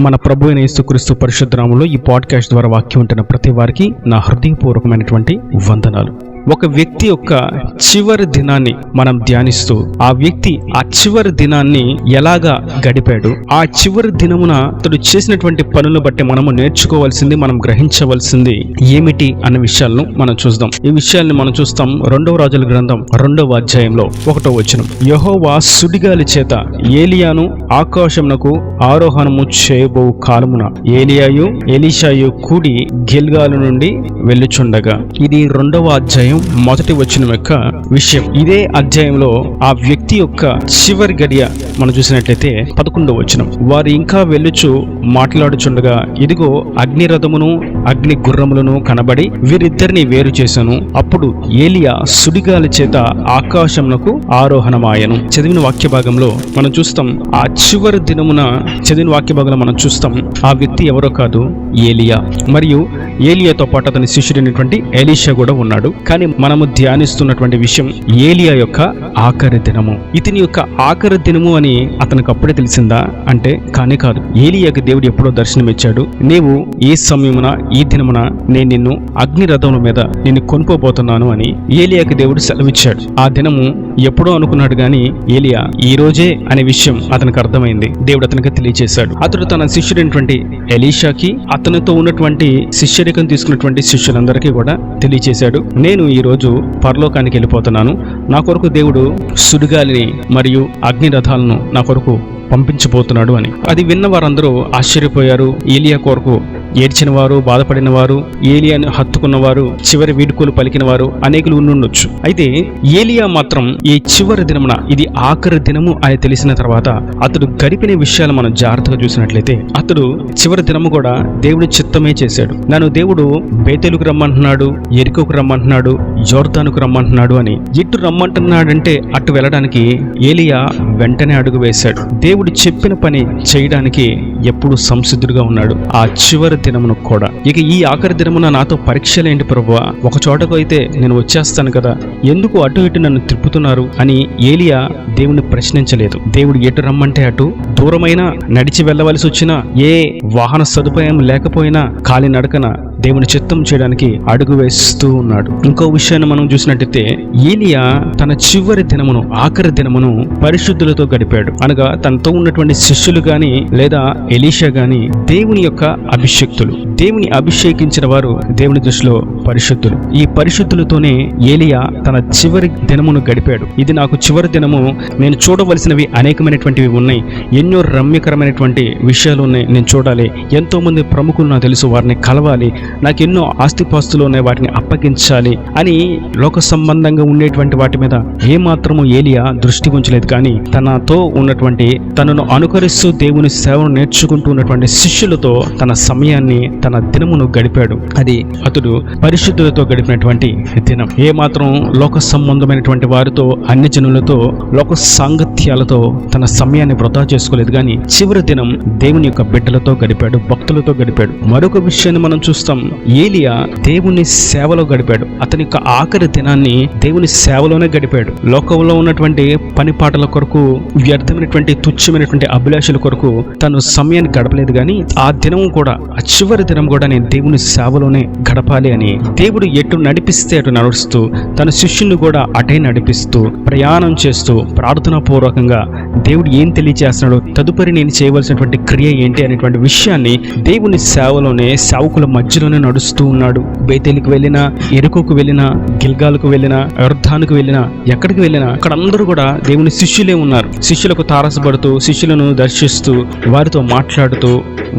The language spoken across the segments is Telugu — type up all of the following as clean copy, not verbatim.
మన ప్రభు అయిన యేసుక్రీస్తు పరిశుద్ధ నామములో ఈ పాడ్కాస్ట్ ద్వారా వాక్యం ఉంటున్న ప్రతి వారికి నా హృదయపూర్వకమైనటువంటి వందనాలు. ఒక వ్యక్తి యొక్క చివరి దినాన్ని మనం ధ్యానిస్తూ ఆ వ్యక్తి ఆ చివరి దినాన్ని ఎలాగా గడిపాడు, ఆ చివరి దినమున అతడు చేసినటువంటి పనులను బట్టి మనము నేర్చుకోవాల్సింది, మనం గ్రహించవలసింది ఏమిటి అన్న విషయాలను మనం చూద్దాం. ఈ విషయాల్ని మనం చూస్తాం 2వ రాజుల గ్రంథం 2వ అధ్యాయంలో 1వ వచనం. యెహోవా సుడిగాలి చేత ఏలియాను ఆకాశమునకు ఆరోహణము చేయబో కాలమున ఏలియాయు ఎలీషాయు కూడి గిల్గాలు నుండి వెళ్ళుచుండగా. ఇది 2వ అధ్యాయం 1వ వచనం యొక్క విషయం. ఇదే అధ్యాయంలో ఆ వ్యక్తి యొక్క చివరి గడియ మనం చూసినట్లయితే 11వ వచనం. వారు ఇంకా వెళ్ళుచు మాట్లాడుచుండగా ఇదిగో అగ్ని రథమును అగ్ని గుర్రములను కనబడి వీరిద్దరిని వేరు చేశాను. అప్పుడు ఏలియా సుడిగాలి చేత ఆకాశమునకు ఆరోహణమాయను. చదివిన వాక్య భాగంలో మనం చూస్తాం, ఆ చివరి దినమున చదివిన వాక్య భాగంలో మనం చూస్తాం ఆ వ్యక్తి ఎవరో కాదు, ఏలియా. మరియు ఏలియాతో పాటు అతని శిష్యుడైనటువంటి ఎలీషా కూడా ఉన్నాడు. కానీ మనము ధ్యానిస్తున్నటువంటి విషయం ఏలియా యొక్క ఆఖరి దినము. ఇతని యొక్క ఆఖరి దినము అని అతనికి అప్పుడే తెలిసిందా అంటే కానే కాదు. ఏలియాకి దేవుడు ఎప్పుడో దర్శనమిచ్చాడు. నీవు ఈ సమయమున ఈ దినమున నేను నిన్ను అగ్ని రథముల మీద నిన్ను కొనుక్కోబోతున్నాను అని ఏలియాకి దేవుడు సెలవిచ్చాడు. ఆ దినము ఎప్పుడో అనుకున్నాడు గాని ఏలియా ఈ రోజే అనే విషయం అతనికి అర్థమైంది. దేవుడు అతనికి తెలియజేశాడు. అతడు తన శిష్యుడైనటువంటి ఎలీషాకి, అతనితో ఉన్నటువంటి శిష్యరికం తీసుకున్నటువంటి శిష్యులందరికీ కూడా తెలియజేశాడు, నేను ఈ రోజు పరలోకానికి వెళ్ళిపోతున్నాను. నా కొరకు దేవుడు సుడిగాలిని మరియు అగ్ని రథాలను నా కొరకు పంపించబోతున్నాడు అని. అది విన్న వారందరూ ఆశ్చర్యపోయారు. ఏలియా కొరకు ఏడ్చిన వారు, బాధపడిన వారు, ఏలియాను హత్తుకున్నవారు, చివరి వీడుకోలు పలికిన వారు అనేకులు ఉండుండొచ్చు. అయితే ఏలియా మాత్రం ఈ చివరి దినమున ఇది ఆఖరి దినము అని తెలిసిన తర్వాత అతడు గడిపిన విషయాలు మనం జాగ్రత్తగా చూసినట్లయితే అతడు చివరి దినము కూడా దేవుడి చిత్తమే చేశాడు. నన్ను దేవుడు బేతేలుకు రమ్మంటున్నాడు, ఎరికోకు రమ్మంటున్నాడు, జోర్దానుకు రమ్మంటున్నాడు అని. ఎటు రమ్మంటున్నాడంటే అటు వెళ్ళడానికి ఏలియా వెంటనే అడుగు వేశాడు. దేవుడు చెప్పిన పని చేయడానికి ఎప్పుడు సంసిద్ధుడుగా ఉన్నాడు. ఆ చివరి దినమును కూడా. ఇక ఈ ఆఖరి దినమున నాతో పరీక్షలేంటి ప్రభువా, ఒక చోటకు అయితే నేను వచ్చేస్తాను కదా, ఎందుకు అటు ఇటు నన్ను తిప్పుతున్నారు అని ఏలియా దేవుని ప్రశ్నించలేదు. దేవుడు ఎటు రమ్మంటే అటు, దూరమైన నడిచి వెళ్ళవలసి వచ్చినా, ఏ వాహన సదుపాయం లేకపోయినా కాలినడకన దేవుని చిత్తం చేయడానికి అడుగు వేస్తూ ఉన్నాడు. ఇంకో విషయాన్ని మనం చూసినట్టయితే ఏలియా తన చివరి దినమును, ఆఖరి దినమును పరిశుద్ధులతో గడిపాడు. అనగా తనతో ఉన్నటువంటి శిష్యులు గాని లేదా ఎలీషా గాని దేవుని యొక్క అభిషేక్తులు. దేవుని అభిషేకించిన వారు దేవుని దృష్టిలో పరిశుద్ధులు. ఈ పరిశుద్ధులతోనే ఏలియా తన చివరి దినమును గడిపాడు. ఇది నాకు చివరి దినము, నేను చూడవలసినవి అనేకమైనటువంటివి ఉన్నాయి, ఎన్నో రమ్యకరమైనటువంటి విషయాలు ఉన్నాయి, నేను చూడాలి, ఎంతో మంది ప్రముఖులు నాకు తెలుసు, వారిని కలవాలి, నాకు ఎన్నో ఆస్తిపాస్తులు ఉన్నాయి, వాటిని అప్పగించాలి అని లోక సంబంధంగా ఉండేటువంటి వాటి మీద ఏమాత్రము ఏలియా దృష్టి ఉంచలేదు. కానీ తనతో ఉన్నటువంటి, తనను అనుకరిస్తూ దేవుని సేవను నేర్చుకుంటూ ఉన్నటువంటి శిష్యులతో తన సమయాన్ని, తన దినమును గడిపాడు. అది అతడు పరిశుద్ధులతో గడిపినటువంటి దినం. ఏమాత్రం లోక సంబంధమైనటువంటి వారితో, అన్ని జనులతో, లోక సాంగత్యాలతో తన సమయాన్ని వృధా చేసుకోలేదు. కానీ చివరి దినం దేవుని యొక్క బిడ్డలతో గడిపాడు, భక్తులతో గడిపాడు. మరొక విషయాన్ని మనం చూస్తాం, ఏలియా దేవుని సేవలో గడిపాడు. అతని యొక్క ఆఖరి దినాన్ని దేవుని సేవలోనే గడిపాడు. లోకంలో ఉన్నటువంటి పని పాటల కొరకు, వ్యర్థమైనటువంటి తుచ్చమైనటువంటి అభిలాషల కొరకు తను సమయాన్ని గడపలేదు. కానీ ఆ దినం కూడా, ఆ చివరి దినం కూడా నేను దేవుని సేవలోనే గడపాలి అని దేవుడు ఎటు నడిపిస్తే అటు నడుస్తూ, తన శిష్యుని కూడా అటే నడిపిస్తూ, ప్రయాణం చేస్తూ, ప్రార్థనా పూర్వకంగా దేవుడు ఏం తెలియజేస్తున్నాడో, తదుపరి నేను చేయవలసినటువంటి క్రియ ఏంటి అనేటువంటి విషయాన్ని దేవుని సేవలోనే, సేవకుల మధ్యలోనే నడుస్తూ ఉన్నాడు. బేతేలుకు వెళ్ళినా, ఎరుకోకు వెళ్ళినా, గిల్గాలకు వెళ్ళినా, యొర్దానుకు వెళ్ళినా, ఎక్కడికి వెళ్ళినా అక్కడ అందరూ కూడా దేవుని శిష్యులే ఉన్నారు. శిష్యులకు తారసపడుతూ, శిష్యులను దర్శిస్తూ, వారితో మాట్లాడుతూ,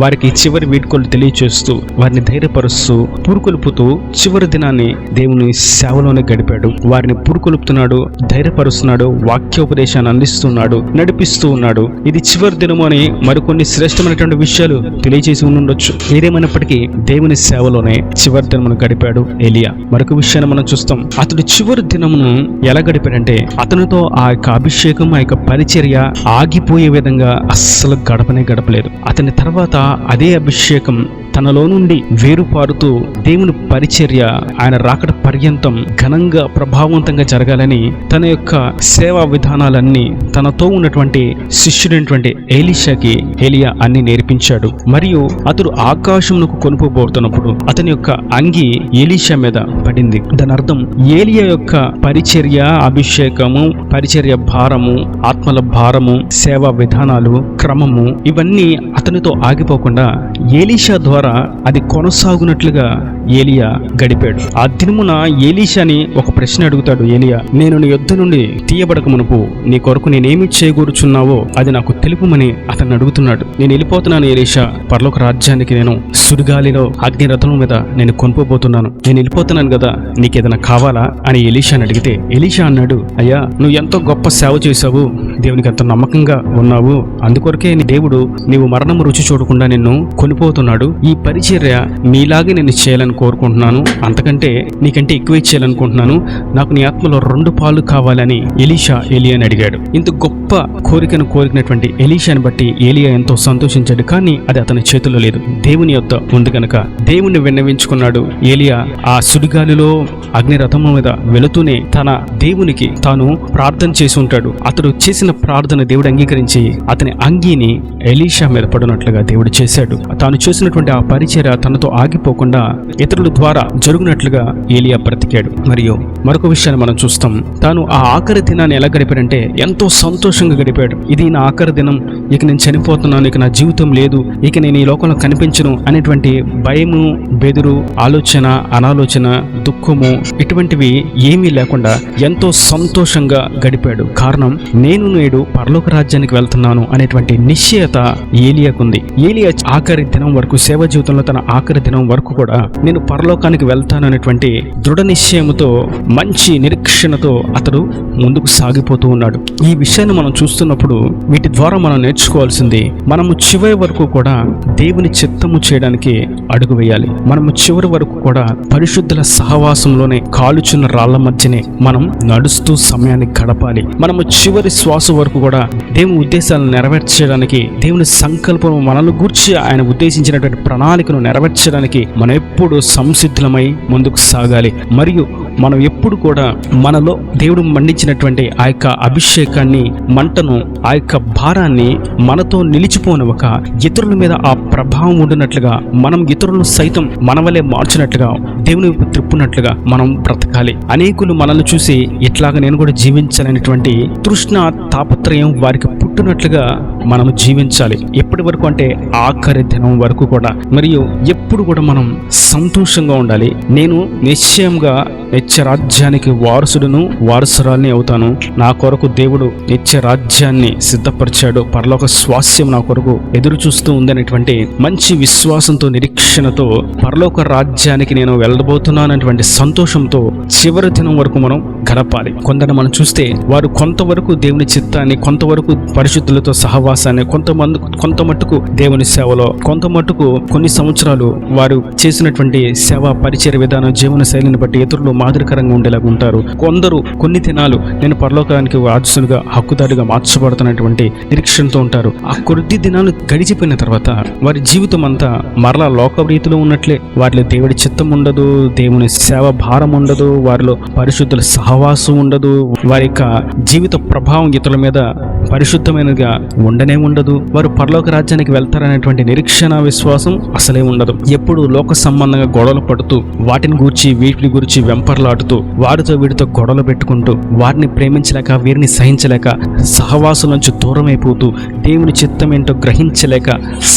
వారికి చివరి వీడ్కోలు తెలియచేస్తూ, వారిని ధైర్యపరుస్తూ, పురుకొలుపుతూ చివరి దినాన్ని దేవుని సేవలోనే గడిపాడు. వారిని పురుకొలుపుతున్నాడు, ధైర్యపరుస్తున్నాడు, వాక్యోపదేశాన్ని అందిస్తున్నాడు, నడిపిస్తూ ఉన్నాడు. ఇది చివరి దినము అని మరికొన్ని శ్రేష్టమైనటువంటి విషయాలు తెలియజేసి ఉండొచ్చు. ఏదేమైనప్పటికీ దేవుని సేవలోనే చివరి దినమును గడిపాడు ఏలియా. మరొక విషయాన్ని మనం చూస్తాం, అతడు చివరి దినమును ఎలా గడిపాడంటే అతనితో ఆ యొక్క అభిషేకం, ఆ యొక్క పరిచర్య ఆగిపోయే విధంగా అస్సలు గడపలేదు. అతని తర్వాత అదే అభిషేకం తనలో నుండి వేరుపారుతూ దేవుని పరిచర్య ఆయన రాకడ పర్యంతం ఘనంగా ప్రభావవంతంగా జరగాలని తన యొక్క సేవా విధానాలన్నీ తనతో ఉన్నటువంటి శిష్యుడైనటువంటి ఎలీషాకి ఏలియా అన్ని నేర్పించాడు. మరియు అతడు ఆకాశమునకు కొనుపోబోతున్నప్పుడు అతని యొక్క అంగి ఎలీషా మీద పడింది. దాని అర్థం ఏలియా యొక్క పరిచర్య, అభిషేకము, పరిచర్య భారము, ఆత్మల భారము, సేవా విధానాలు, క్రమము ఇవన్నీ అతనితో ఆగిపోకుండా ఎలీషా ద్వారా అది కొనసాగునట్లుగా ఏలియా గడిపాడు. ఆ దినమున ఎలీషాని ఒక ప్రశ్న అడుగుతాడు ఏలియా, నేను నీ యొద్ద నుండి తీయబడక మునుపు నీ కొరకు నేనేమి చేయగూరుచున్నావో అది నాకు తెలుపుమని అతన్ని అడుగుతున్నాడు. నేను వెళ్ళిపోతున్నాను ఎలీషా, పరలోక రాజ్యానికి నేను సుడిగాలిలో అగ్నిరథం మీద నేను కొనుపోబోతున్నాను, నేను వెళ్ళిపోతున్నాను కదా, నీకేదైనా కావాలా అని ఎలీషాని అడిగితే ఎలీషా అన్నాడు, అయ్యా నువ్వు ఎంతో గొప్ప సేవ చేశావు, దేవునికి ఎంతో నమ్మకంగా ఉన్నావు, అందుకొరకే నీ దేవుడు నీవు మరణము రుచి చూడకుండా నిన్ను కొనిపోతున్నాడు. ఈ పరిచర్య నీలాగే నేను చేయాలని కోరుకుంటున్నాను, అంతకంటే నీకంటే ఎక్కువ చేయాలనుకుంటున్నాను, నాకు నీ ఆత్మలో 2 పాలు కావాలని ఎలీషా ఏలియాని అడిగాడు. ఇంత గొప్ప కోరికను కోరినటువంటి ఎలీషాని బట్టి ఏలియా ఎంతో సంతోషించాడు. కానీ అది అతని చేతుల్లో లేదు, దేవుని యొద్ద ఉంది కనుక దేవుణ్ణి విన్నవించుకున్నాడు. ఏలియా ఆ సుడిగాలిలో అగ్నిరథము మీద వెళుతూనే తన దేవునికి తాను ప్రార్థన చేసి ఉంటాడు. అతడు చేసిన ప్రార్థన దేవుడు అంగీకరించి అతని అంగీని ఎలీషా మీద పడినట్లుగా దేవుడు చేశాడు. తాను చేసినటువంటి ఆ పరిచర్య తనతో ఆగిపోకుండా ఇతరుల ద్వారా జరుగునట్లుగా ఏలియా బ్రతికాడు. మరియు మరొక విషయాన్ని మనం చూస్తాం, తాను ఆ ఆఖరి దినాన్ని ఎలా గడిపాడంటే ఎంతో సంతోషంగా గడిపాడు. ఇది నా ఆఖరి దినం, ఇక నేను చనిపోతున్నాను, ఇక నా జీవితం లేదు, ఇక నేను ఈ లోకంలో కనిపించను అనేటువంటి భయము, బెదురు, ఆలోచన, అనాలోచన, దుఃఖము ఇటువంటివి ఏమీ లేకుండా ఎంతో సంతోషంగా గడిపాడు. కారణం నేను నేడు పరలోక రాజ్యానికి వెళ్తున్నాను అనేటువంటి నిశ్చయత ఏలియాకుంది. ఏలియా ఆఖరి దినం వరకు, సేవ జీవితంలో తన ఆఖరి దినం వరకు కూడా నేను పరలోకానికి వెళ్తాను అనేటువంటి దృఢ నిశ్చయముతో, మంచి నిరీక్షణతో అతడు ముందుకు సాగిపోతూ ఉన్నాడు. ఈ విషయాన్ని మనం చూస్తున్నప్పుడు వీటి ద్వారా మనం నేర్చుకోవాల్సింది, మనము చివరి వరకు కూడా దేవుని చిత్తము చేయడానికి అడుగు వేయాలి. మనము చివరి వరకు కూడా పరిశుద్ధుల సహవాసంలోనే, కాలుచున్న రాళ్ల మధ్యనే మనం నడుస్తూ సమయాన్ని గడపాలి. మనము చివరి శ్వాస వరకు కూడా దేవుని ఉద్దేశాలను నెరవేర్చడానికి, దేవుని సంకల్పం మనల్ని గూర్చి ఆయన ఉద్దేశించినటువంటి ప్రణాళికను నెరవేర్చడానికి మనం ఎప్పుడు సంసిద్ధులమై ముందుకు సాగాలి. మరియు మనం ఎప్పుడు కూడా మనలో దేవుడు మండించినటువంటి ఆ యొక్క అభిషేకాన్ని, మంటను, ఆ యొక్క భారాన్ని మనతో నిలిచిపోనివ్వక ఇతరుల మీద ఆ ప్రభావం ఉండినట్లుగా, మనం ఇతరులను సైతం మన వలె మార్చినట్లుగా, దేవుని త్రిప్పునట్లుగా మనం బ్రతకాలి. అనేకులు మనల్ని చూసి ఇట్లాగా నేను కూడా జీవించాలనేటువంటి తృష్ణ, తాపత్రయం వారికి పుట్టినట్లుగా మనం జీవించాలి. ఎప్పటి వరకు అంటే ఆఖరి దినం వరకు కూడా. మరియు ఎప్పుడు కూడా మనం సంతోషంగా ఉండాలి. నేను నిశ్చయంగా నిత్య రాజ్యానికి వారసుడును, వారసురాల్ని అవుతాను. నా కొరకు దేవుడు నిత్య రాజ్యాన్ని సిద్ధపరిచాడు, పరలోక స్వాస్యం నా కొరకు ఎదురు చూస్తూ ఉందనేటువంటి మంచి విశ్వాసంతో, నిరీక్షణతో పరలోక రాజ్యానికి నేను వెళ్ళబోతున్నానటువంటి సంతోషంతో చివరి దినం వరకు మనం గడపాలి. కొందరు మనం చూస్తే వారు కొంతవరకు దేవుని చిత్తాన్ని, కొంతవరకు పరిశుద్ధులతో సహవాసాన్ని, కొంత మట్టుకు దేవుని సేవలో, కొంత మట్టుకు కొన్ని సంవత్సరాలు వారు చేసినటువంటి సేవా పరిచయ విధానం, జీవన శైలిని బట్టి ఇతరులు మాదిరికరంగా ఉండేలాగా ఉంటారు. కొందరు కొన్ని దినాలు నేను పరలోకానికి వారసునిగా, హక్కుదారుగా మార్చబడుతున్నటువంటి నిరీక్షణతో ఉంటారు. ఆ కొద్ది దినాలు గడిచిపోయిన తర్వాత వారి జీవితం అంతా మరలా లోక రీతిలో ఉన్నట్లే, వారిలో దేవుడి చిత్తం ఉండదు, దేవుని సేవ భారం ఉండదు, వారిలో పరిశుద్ధుల సహవాసం ఉండదు, వారి యొక్క జీవిత ప్రభావం ఇతరుల మీద పరిశుద్ధమైనదిగా ఉండనే ఉండదు. వారు పరలోక రాజ్యానికి వెళ్తారనేటువంటి నిరీక్షణ, విశ్వాసం అసలే ఉండదు. ఎప్పుడు లోక సంబంధంగా గొడవలు పడుతూ, వాటిని గూర్చి వీటిని గురించి వెంపర్లాడుతూ, వారితో వీటితో గొడవలు పెట్టుకుంటూ, వారిని ప్రేమించలేక, వీరిని సహించలేక, సహవాసం నుంచి దూరం అయిపోతూ, దేవుని చిత్తం ఏంటో గ్రహించలేక,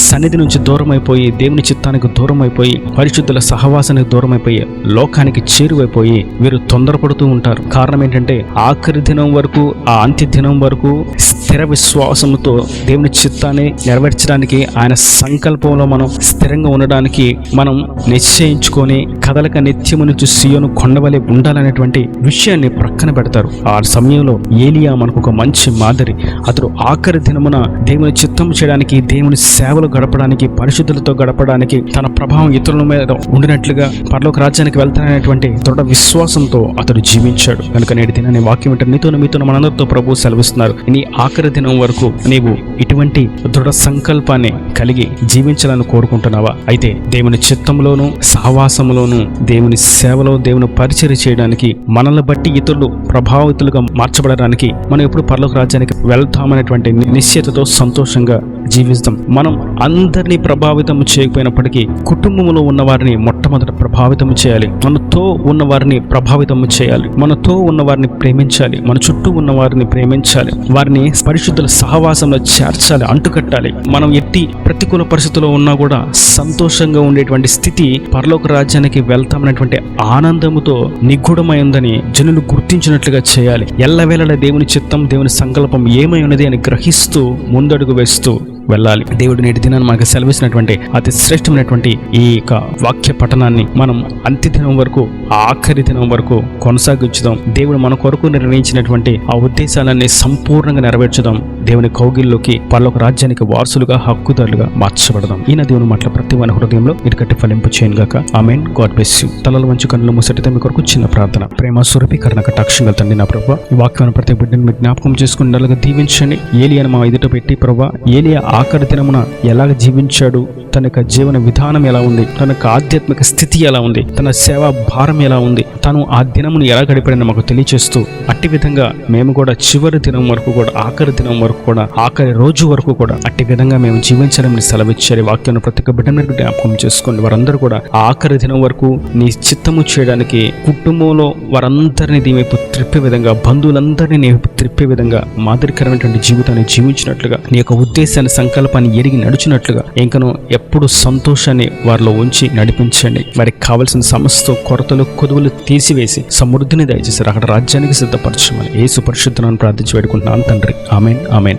సన్నిధి నుంచి దూరం అయిపోయి, దేవుని చిత్తానికి దూరం అయిపోయి, పరిశుద్ధుల సహవాసానికి దూరం అయిపోయి, లోకానికి చేరువైపోయి వీరు తొందరపడుతూ ఉంటారు. కారణం ఏంటంటే ఆఖరి దినం వరకు, ఆ అంత్య దినం వరకు స్థిర విశ్వాసంతో దేవుని చిత్తాన్ని నెరవేర్చడానికి, ఆయన సంకల్పంలో మనం స్థిరంగా ఉండడానికి మనం నిశ్చయించుకొని కదలక నిత్యము నుంచి సియోను కొండవలె ఉండాలనేటువంటి విషయాన్ని ప్రక్కన పెడతారు. ఆ సమయంలో ఏలియా మనకు ఒక మంచి మాదిరి. అతడు ఆఖరి దినమున దేవుని చిత్తం చేయడానికి, దేవుని సేవలు గడపడానికి, పరిశుద్ధులతో గడపడానికి, తన ప్రభావం ఇతరుల మీద ఉండినట్లుగా పరలోక రాజ్యానికి వెళ్తాననేటువంటి దృఢ విశ్వాసంతో అతడు జీవించాడు. ఇచ్చాడు. కనుక నేటి దినాన్ని వాక్యం అంటే మీతో మనందరితో ప్రభు సెలవిస్తున్నారు. నీ ఆఖరి దినం వరకు నీవు ఇటువంటి దృఢ సంకల్పాన్ని కలిగి జీవించాలని కోరుకుంటున్నావా? అయితే దేవుని చిత్తంలోను సహవాసంలోను దేవుని సేవలో దేవుని పరిచర్య చేయడానికి మనల్ని బట్టి ఇతరులు ప్రభావితులుగా మార్చబడడానికి మనం ఎప్పుడు పరలోక రాజ్యానికి వెళ్తామనేటువంటి నిశ్చయతతో సంతోషంగా జీవిస్తాం. మనం అందరినీ ప్రభావితం చేయకపోయినప్పటికీ కుటుంబంలో ఉన్న వారిని మొట్టమొదట ప్రభావితం చేయాలి. మనతో ఉన్న వారిని ప్రభావితం చేయాలి. మనతో ఉన్న వారిని ప్రేమించాలి. మన చుట్టూ ఉన్న వారిని ప్రేమించాలి. వారిని పరిశుద్ధుల సహవాసంలో చేర్చాలి, అంటుకట్టాలి. మనం ఎట్టి ప్రతికూల పరిస్థితుల్లో ఉన్నా కూడా సంతోషంగా ఉండేటువంటి స్థితి పరలోక రాజ్యానికి వెళ్తామనేటువంటి ఆనందముతో నిగూఢమైందని జనులు గుర్తించినట్లుగా చేయాలి. ఎల్లవేళలా దేవుని చిత్తం, దేవుని సంకల్పం ఏమై ఉన్నది అని గ్రహిస్తూ ముందడుగు వేస్తూ వెళ్ళాలి. దేవుడు నేటి దినాన్ని మనకు సెలవిసినటువంటి అతి శ్రేష్టమైనటువంటి ఈ యొక్క వాక్య పఠనాన్ని మనం అంత్య దినం వరకు, ఆఖరి దినం వరకు కొనసాగించుదాం. దేవుడు మన కొరకు నిర్ణయించినటువంటి ఆ ఉద్దేశాలన్నీ సంపూర్ణంగా నెరవేర్చుదాం. దేవుని కౌగిల్లోకి పరలోక రాజ్యానికి వారసులుగా, హక్కుదారులుగా మార్చబడదాం. ఈయన దేవుని మాటల ప్రతి వాని హృదయంలో మీరు కట్టి ఫలింపు చేయను గాక. ఆమేన్. God bless you. తలలు వంచి కన్నులు మూసటితే మీ కొరకు చిన్న ప్రార్థన. ప్రేమ స్వరూపి కరుణ కటాక్షంగా తండ్రి నా ప్రభువా, ఈ వాక్యాన్ని ప్రతి బిడ్డను మీరు జ్ఞాపకం చేసుకుని నలుగా దీవించండి. ఏలియాను మా ఎదుట పెట్టి ప్రభువా, ఏలియా ఆఖరి దినమున ఎలాగ జీవించాడు, తన యొక్క జీవన విధానం ఎలా ఉంది, తన యొక్క ఆధ్యాత్మిక స్థితి ఎలా ఉంది, తన సేవా భారం ఎలా ఉంది, తను ఆ దినమును ఎలా గడిపాడని మాకు తెలియచేస్తూ అట్టి విధంగా మేము కూడా చివరి దినం వరకు కూడా, ఆఖరి దినం వరకు కూడా, ఆఖరి రోజు వరకు కూడా అట్టి విధంగా మేము జీవించాలని సెలవిచ్చారు. వాక్యాన్ని ప్రతి ఒక్క బిడ్డ మీరు జ్ఞాపకం చేసుకోండి. వారందరూ కూడా ఆఖరి దినం వరకు నీ చిత్తము చేయడానికి కుటుంబంలో వారందరినీ నీ వైపు త్రిప్పే విధంగా, బంధువులందరినీ నీ వైపు త్రిప్పే విధంగా మాదిరికరమైనటువంటి జీవితాన్ని జీవించినట్లుగా, నీ యొక్క ఉద్దేశాన్ని, సంకల్పాన్ని ఎరిగి నడుచున్నట్లుగా, ఇంకను ఎప్పుడు సంతోషాన్ని వారిలో ఉంచి నడిపించండి. వారికి కావలసిన సమస్త కొరతలు, కొదువులు తీసివేసి సమృద్ధిని దయచేసి అక్కడ రాజ్యానికి సిద్ధపరచమని యేసు పరిశుద్ధ నామమున ప్రార్థించి వేడుకుంటున్నాను తండ్రి. ఆమేన్. ఆమేన్.